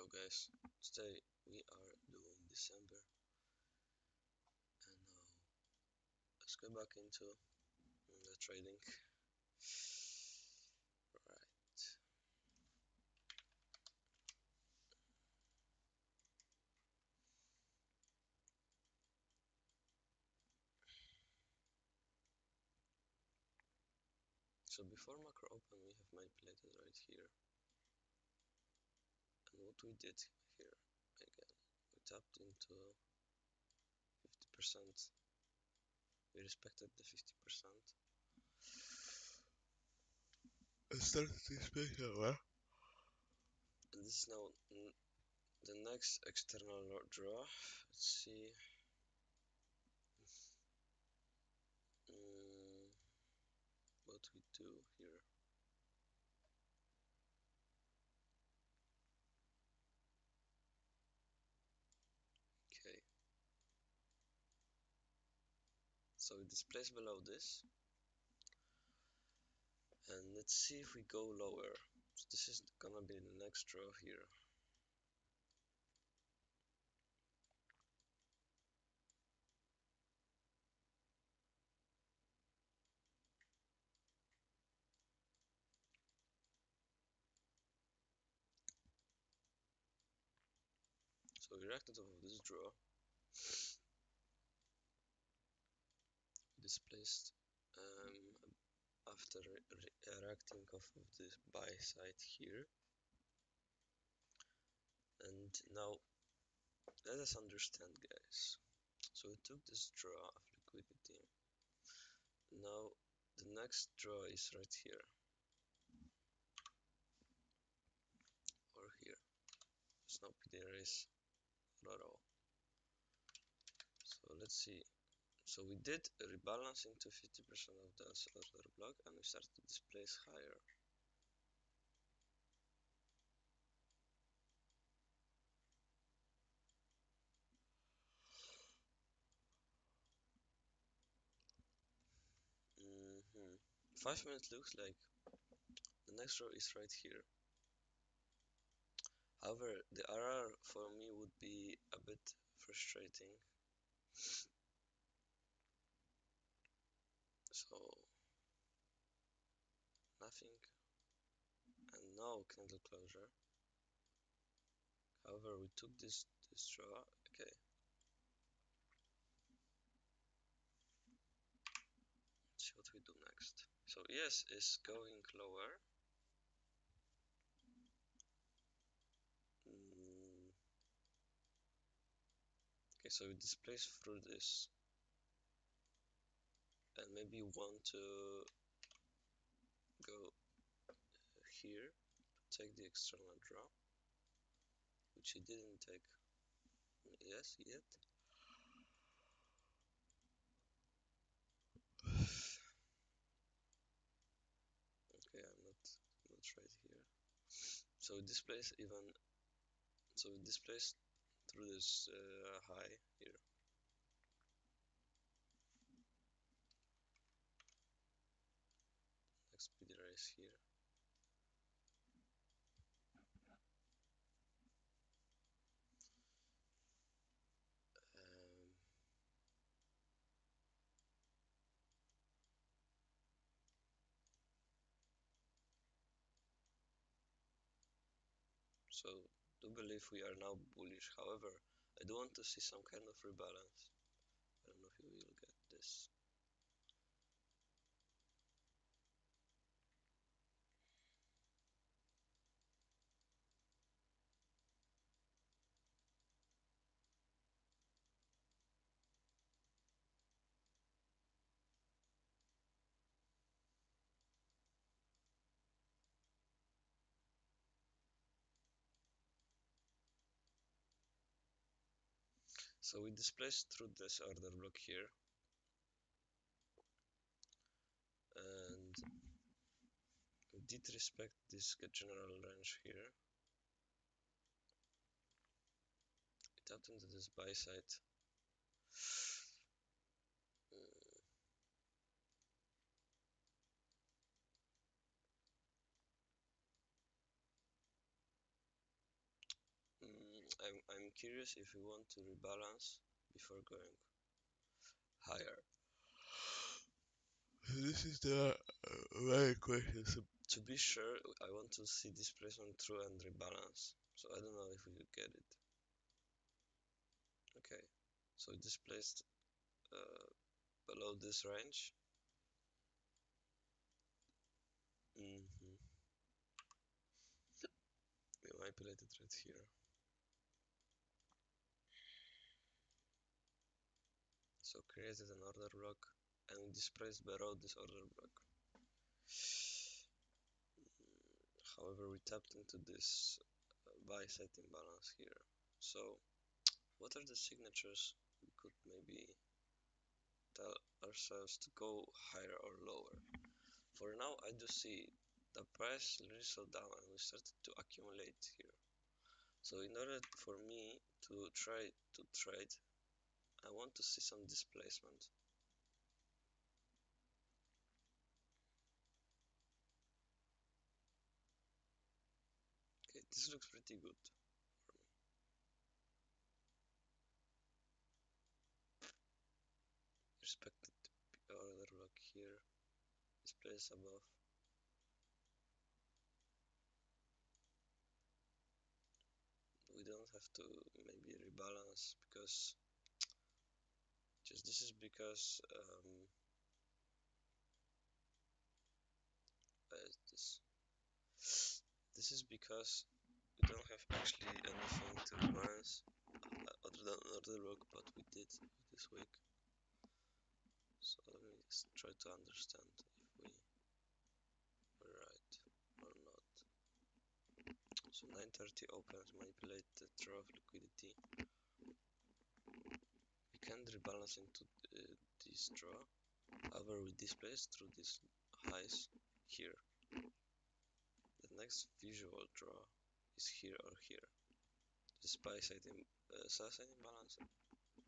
Hello guys, today we are doing December and now let's go back into the trading. Right, so before macro open we have manipulated right here, and what we did here again, we tapped into 50%, we respected the 50% and started this behavior. And this is now the next external draw. Let's see. Mm, what we do here. Okay, so it displays below this, and let's see if we go lower. So this is gonna be the next draw here. So we reacted off of this draw, displaced after reacting off of this buy side here. And now let us understand, guys. So we took this draw of liquidity. Now the next draw is right here or here. There's no PD raise at all. So let's see. So we did a rebalancing to 50% of the order block, and we started to displace higher. Mm -hmm. 5 minutes looks like the next row is right here. However, the RR for me would be a bit frustrating. So nothing, and no candle closure. However, we took this draw. Okay. Let's see what we do next. So ES is going lower. Okay, so we displace through this, and maybe want to go here to take the external draw, which he didn't take ES yet. Okay, I'm not right here. So it displays even. So it displays through this high here. Next PD raise here. Um, so do believe we are now bullish. However, I do want to see some kind of rebalance. I don't know if you will get this. So we displaced through this order block here, and we did respect this general range here. We tapped into this buy side. I'm curious if we want to rebalance before going higher. This is the right question. So, to be sure, I want to see displacement through and rebalance. So I don't know if we will get it. Okay, so it displaced below this range. Mm-hmm. We manipulate it right here. So created an order block and we displaced below this order block. However, we tapped into this buy-side imbalance here. So what are the signatures we could maybe tell ourselves to go higher or lower? For now, I do see the price really slowed down and we started to accumulate here. So in order for me to try to trade, I want to see some displacement. Okay, this looks pretty good for me. Respected order block here, displace above. We don't have to maybe rebalance because just this is because this is because we don't have actually anything to rebalance other than order block, but we did this week. So let me just try to understand if we were right or not. So 9:30 opens, manipulate the draw of liquidity. We can't rebalance into this draw. However, we displace through these highs here. The next visual draw is here or here. This buy side sell side imbalance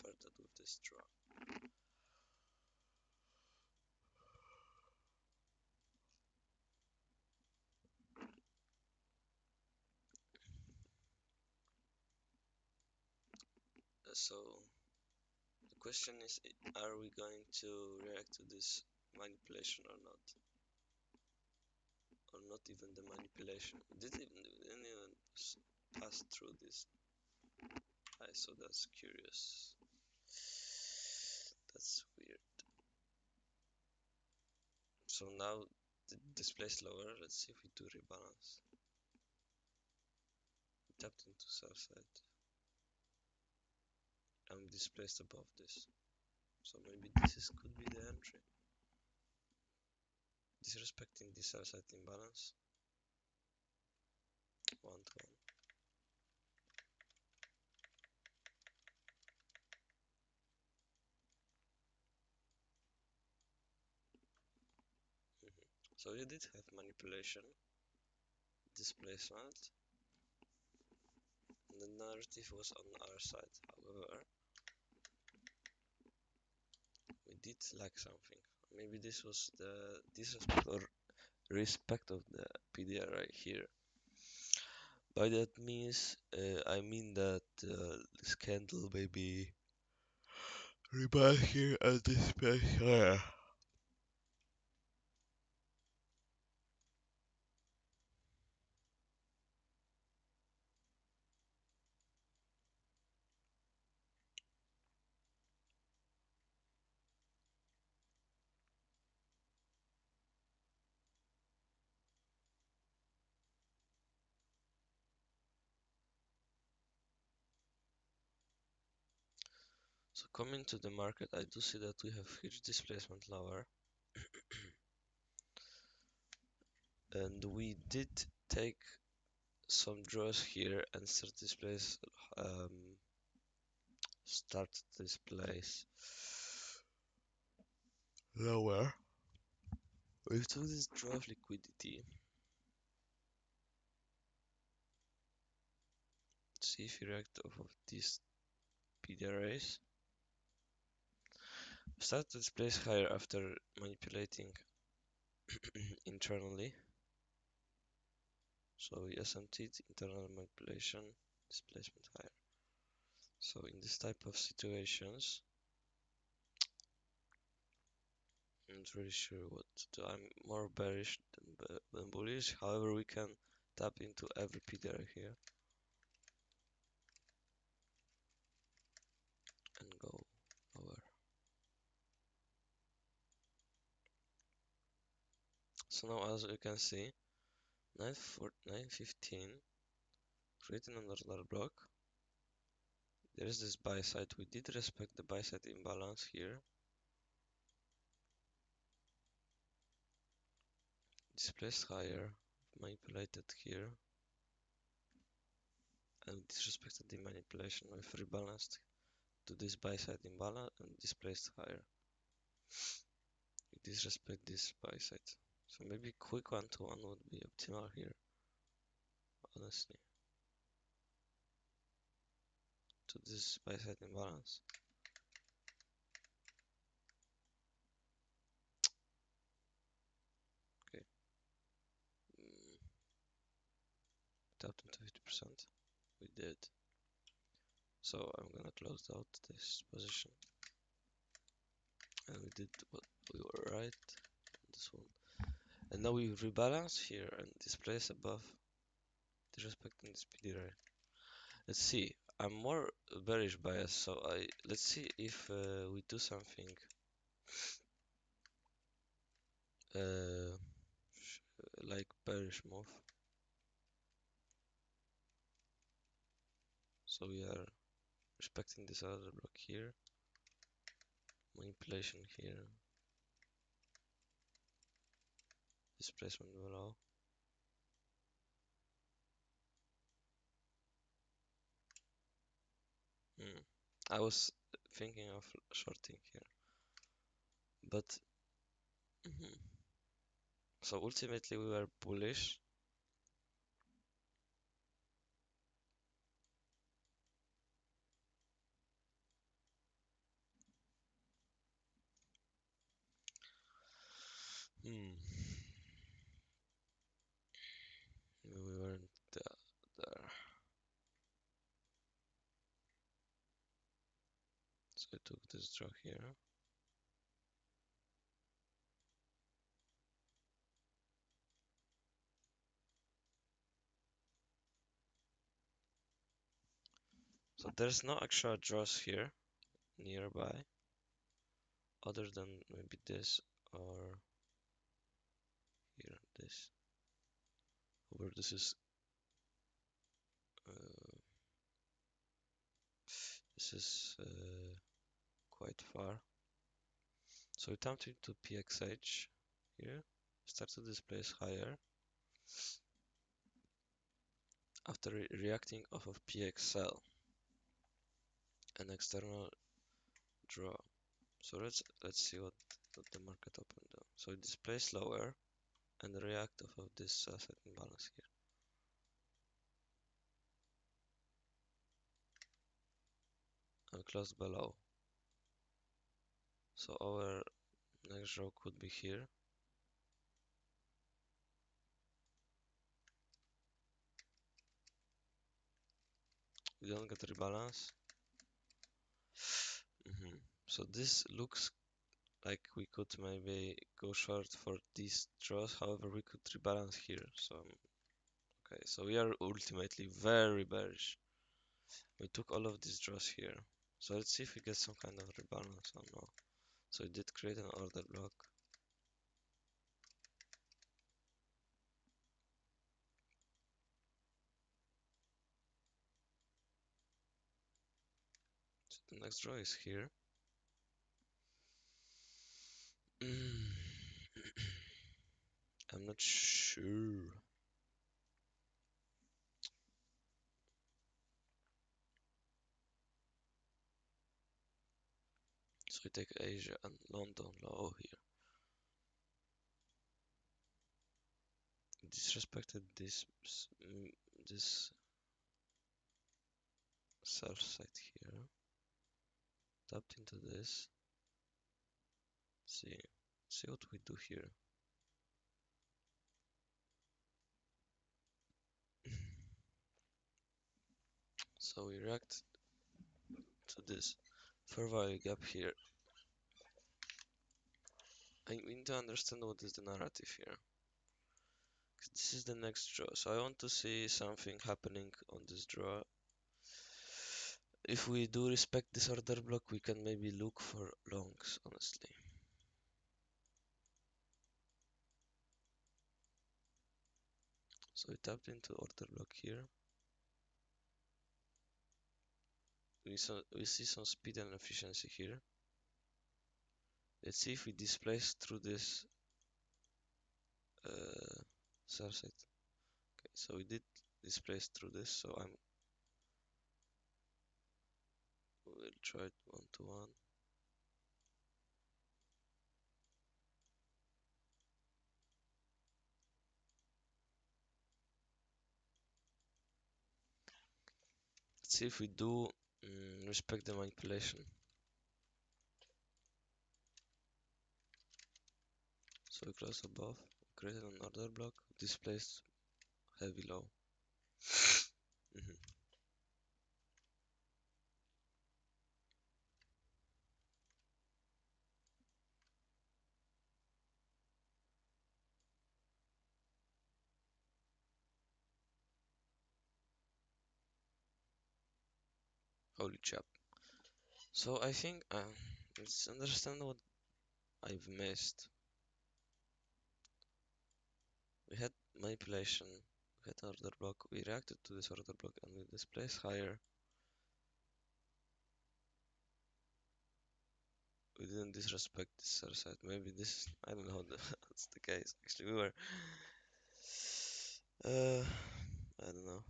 paired that with this draw. So the question is, are we going to react to this manipulation or not? Or not even the manipulation? Didn't even pass through this. So that's curious. That's weird. So now the displays lower. Let's see if we do rebalance. We tapped into sell side. I'm displaced above this. So maybe this could be the entry. Disrespecting the sell side imbalance. 1 to 1. So you did have manipulation, displacement, and the narrative was on our side. However, we did lack something. Maybe this was the disrespect or respect of the PDR right here. By that means, I mean that this candle maybe rebound here at this place higher. So coming to the market, I do see that we have huge displacement lower. And we did take some draws here and start this place lower. We took this draw of liquidity. See if you react off of these PDRAs. Start this place higher after manipulating internally. So we SMT'd internal manipulation, displacement higher. So in this type of situations, I'm not really sure what to do. I'm more bearish than bullish. However, we can tap into every PDR here and go lower. So now, as you can see, 9:15, creating another block. There is this buy side. We did respect the buy side imbalance here. Displaced higher, manipulated here, and disrespected the manipulation. We've rebalanced to this buy side imbalance and displaced higher. We disrespect this buy side. So maybe quick 1-to-1 would be optimal here, honestly. To this buy side imbalance. Okay. Tapped into 50%. We did. So I'm gonna close out this position. And we did what we were right. This one. And now we rebalance here and displace above, disrespecting this PDR. Let's see. I'm more bearish bias, so let's see if we do something uh, like bearish move. So we are respecting this other block here, manipulation here, displacement below. I was thinking of shorting here, but so ultimately we were bullish. Hmm. We weren't there. So I took this draw here. So there's no extra draws here nearby, other than maybe this or here, this. Where this is uh, quite far. So we tapped into PXH here, start to displace higher after reacting off of PXL, an external draw. So let's see what the market opened on. So it displays lower and react off of this asset imbalance here. And closed below. So our next draw could be here. We don't get rebalance. So this looks like we could maybe go short for these draws, however we could rebalance here. So okay, so we are ultimately very bearish. We took all of these draws here. So let's see if we get some kind of rebalance or no. So it did create an order block. So the next draw is here. I'm not sure. So we take Asia and London low here. Disrespected this sell side here. Tapped into this. See what we do here. So we react to this fair value gap here. We need to understand what is the narrative here. 'Cause this is the next draw, so I want to see something happening on this draw. If we do respect this order block, we can maybe look for longs, honestly. So we tapped into order block here. We see some speed and efficiency here. Let's see if we displace through this sell side. Okay, so we did displace through this, so we'll try it 1-to-1. Let's see if we do respect the manipulation. So we close above, created an order block, displaced heavy low. Holy chap. So I think let's understand what I've missed. We had manipulation, we had order block, we reacted to this order block and we displaced higher. We didn't disrespect this sell side. Maybe this, I don't know that's the case. Actually, we were, I don't know.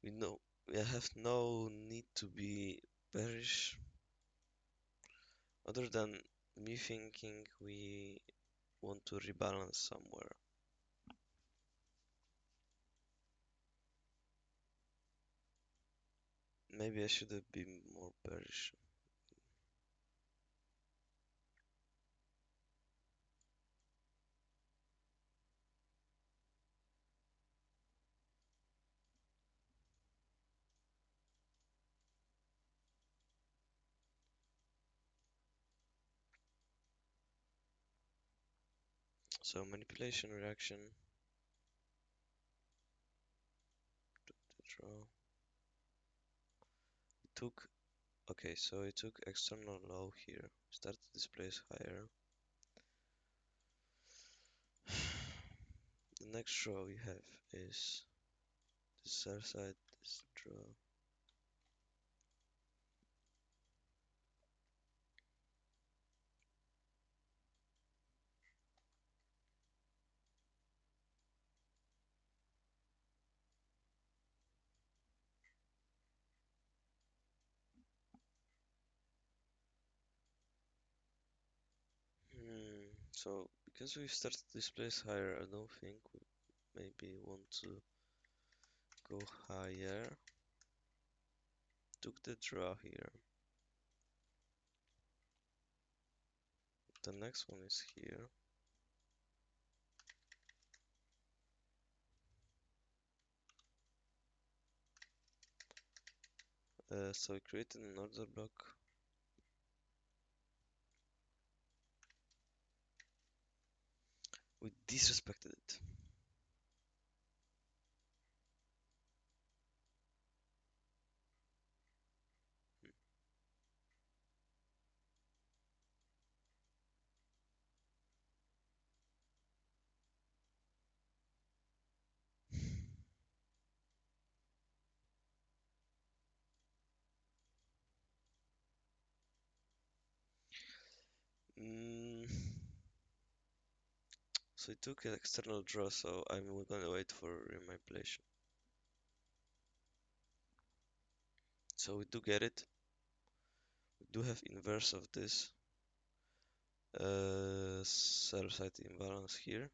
We know we have no need to be bearish, other than me thinking we want to rebalance somewhere. Maybe I should have been more bearish. So manipulation reaction to draw. It took okay, so it took external low here. Start to displace higher. The next draw we have is the sell side, this draw. So because we started to displace higher, I don't think we maybe want to go higher. Took the draw here. The next one is here. So we created an order block. We disrespected it. Mm, so it took an external draw, so we're gonna wait for remanipulation. So we do get it. We do have inverse of this sell side imbalance here,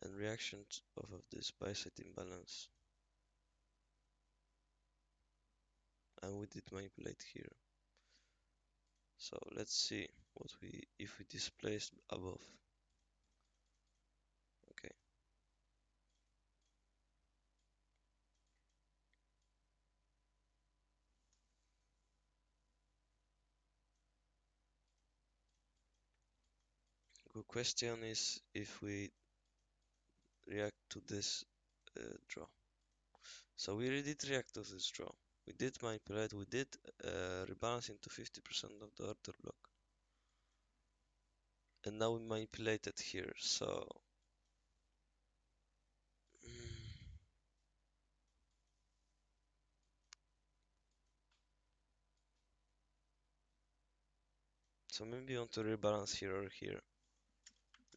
and reaction of this buy side imbalance, and we did manipulate here. So let's see what we if we displaced above. Okay. Good question is if we react to this draw. So we did react to this draw. We did manipulate, we did rebalance into 50% of the order block. And now we manipulate it here, so so maybe you want to rebalance here or here.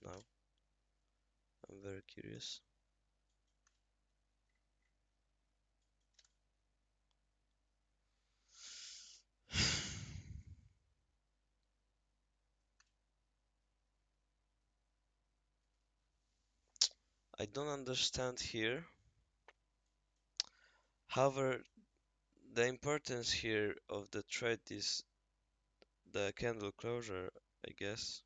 Now, I'm very curious. I don't understand here. However, the importance here of the trade is the candle closure, I guess.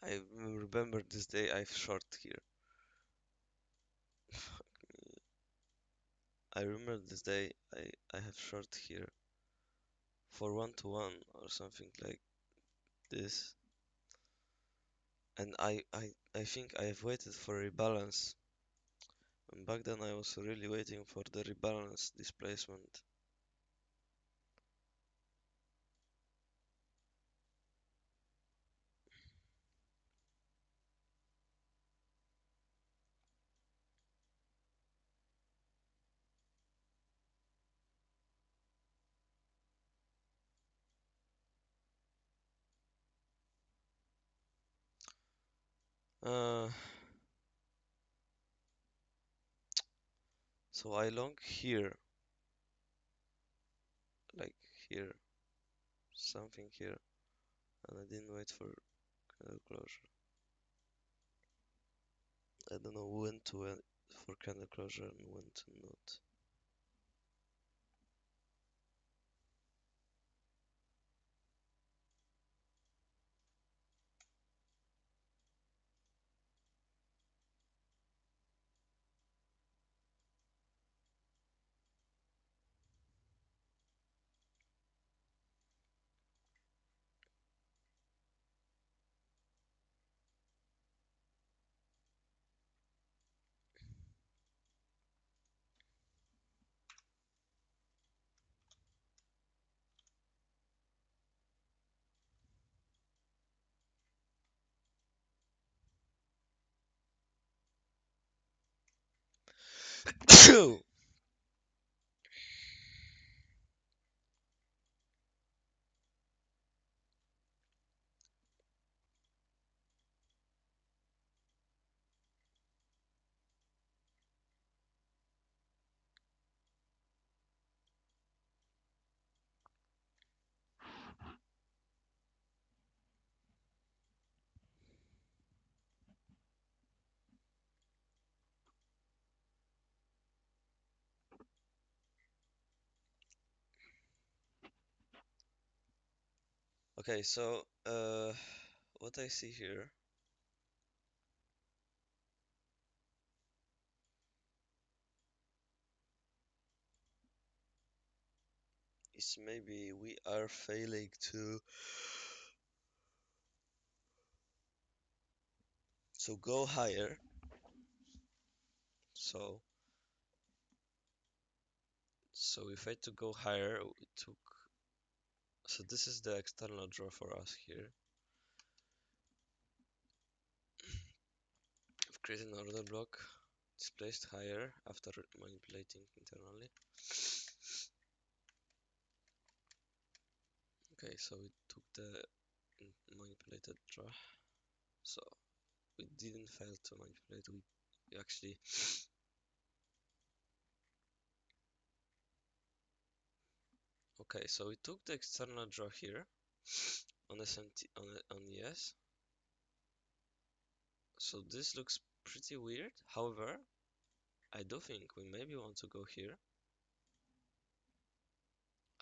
I remember this day I've short here. I remember this day I have short here for 1 to 1 or something like this. And I think I have waited for a rebalance. And back then I was really waiting for the rebalance displacement. Uh, so I long here, like here, something here, and I didn't wait for candle closure. I don't know when to wait for candle closure and when to not. Okay, so what I see here is maybe we are failing to go higher. So if I to go higher, we took. So this is the external draw for us here. We've created an order block, displaced higher after manipulating internally. Okay, so we took the manipulated draw. So we didn't fail to manipulate. We actually okay. So we took the external draw here on SMT on ES. So this looks pretty weird. However, I do think we maybe want to go here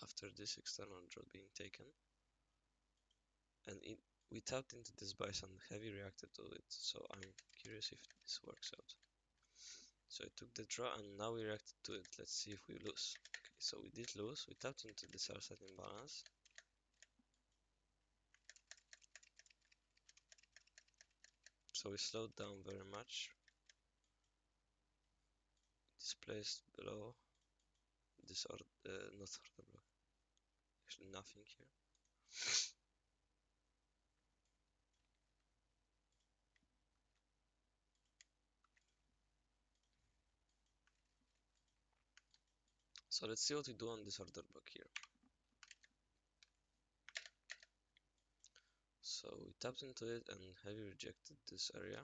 after this external draw being taken, and we tapped into this bias and heavy reacted to it. So I'm curious if this works out. So I took the draw and now we reacted to it. Let's see if we lose. Okay, so we did lose. We tapped into the sell-side imbalance. So we slowed down very much. Displaced below this order, not order block. Actually, nothing here. So let's see what we do on this order block here. So we tapped into it and heavy rejected this area,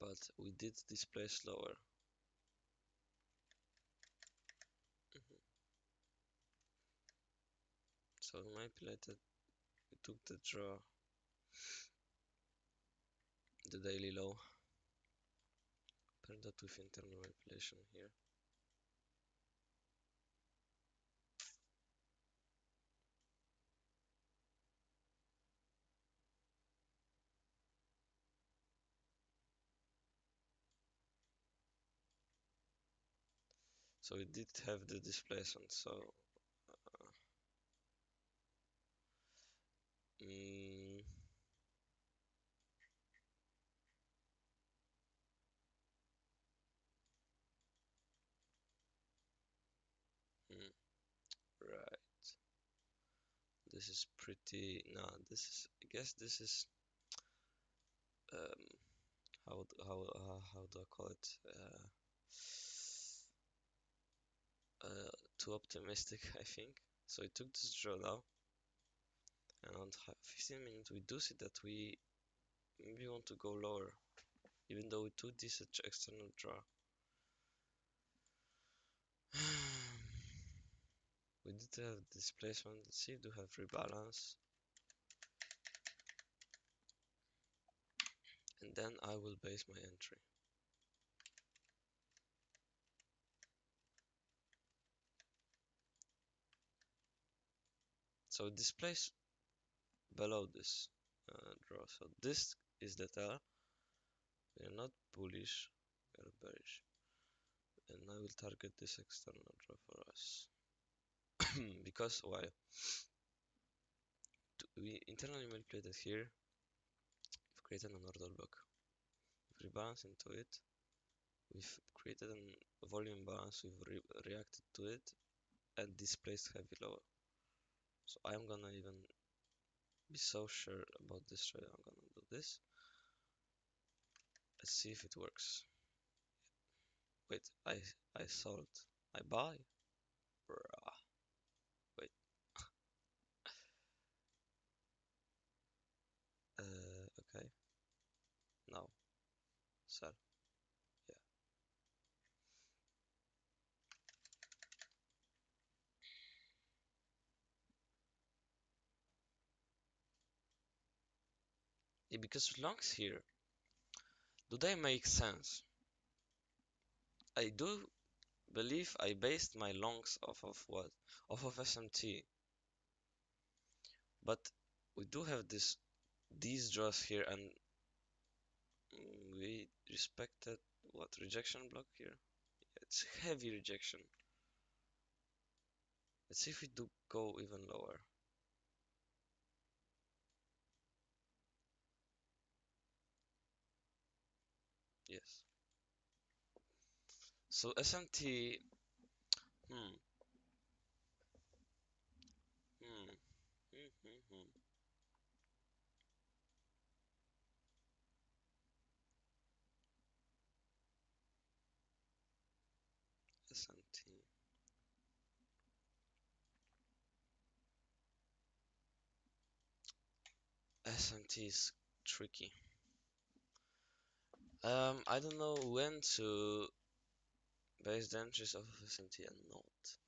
but we did displace lower. So we manipulated, we took the draw, the daily low, paired that with internal manipulation here. So we did have the displacement, so mm, right. This is pretty, nah, this is, I guess this is, um, how do I call it? Too optimistic, I think. So we took this draw now, and on 15 minutes we do see that we maybe want to go lower, even though we took this external draw. We did have displacement. Let's see if we have rebalance. And then I will base my entry. So it displays below this draw. So this is the tell. We are not bullish, we are bearish. And I will target this external draw for us. Because why? We internally manipulated here. We've created an order block. We've rebalanced into it. We've created a volume balance. We've reacted to it and displaced heavy lower. So I'm gonna even be so sure about this trade. I'm gonna do this. Let's see if it works. Wait, I sold. I buy? Bruh. Wait. Okay. Now. Sell. Yeah. Yeah, because longs here, do they make sense? I do believe I based my longs off of what? Off of SMT. But we do have these draws here and we respected what rejection block here? It's heavy rejection. Let's see if we do go even lower. Yes. So SMT, hmm, hmm, hmm. SMT. SMT is tricky. I don't know when to base the entries of SMT and not.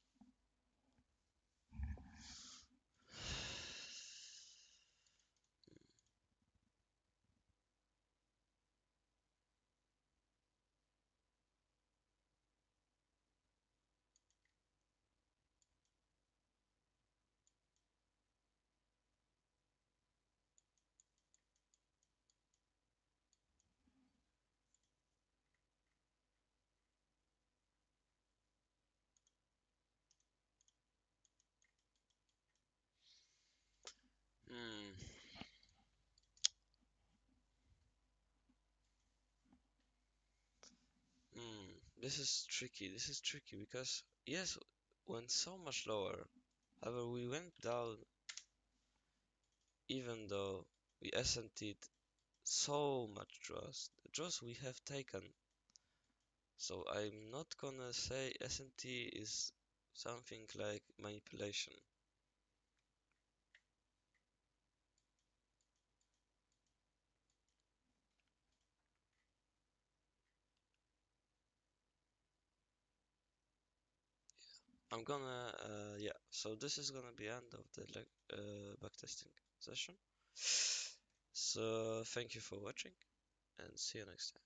Hmm. Hmm. This is tricky. This is tricky because yes, went so much lower. However, we went down even though we SMT'd so much draws. The draws we have taken. So I'm not gonna say SMT is something like manipulation. I'm gonna, yeah, so this is gonna be end of the backtesting session. So thank you for watching and see you next time.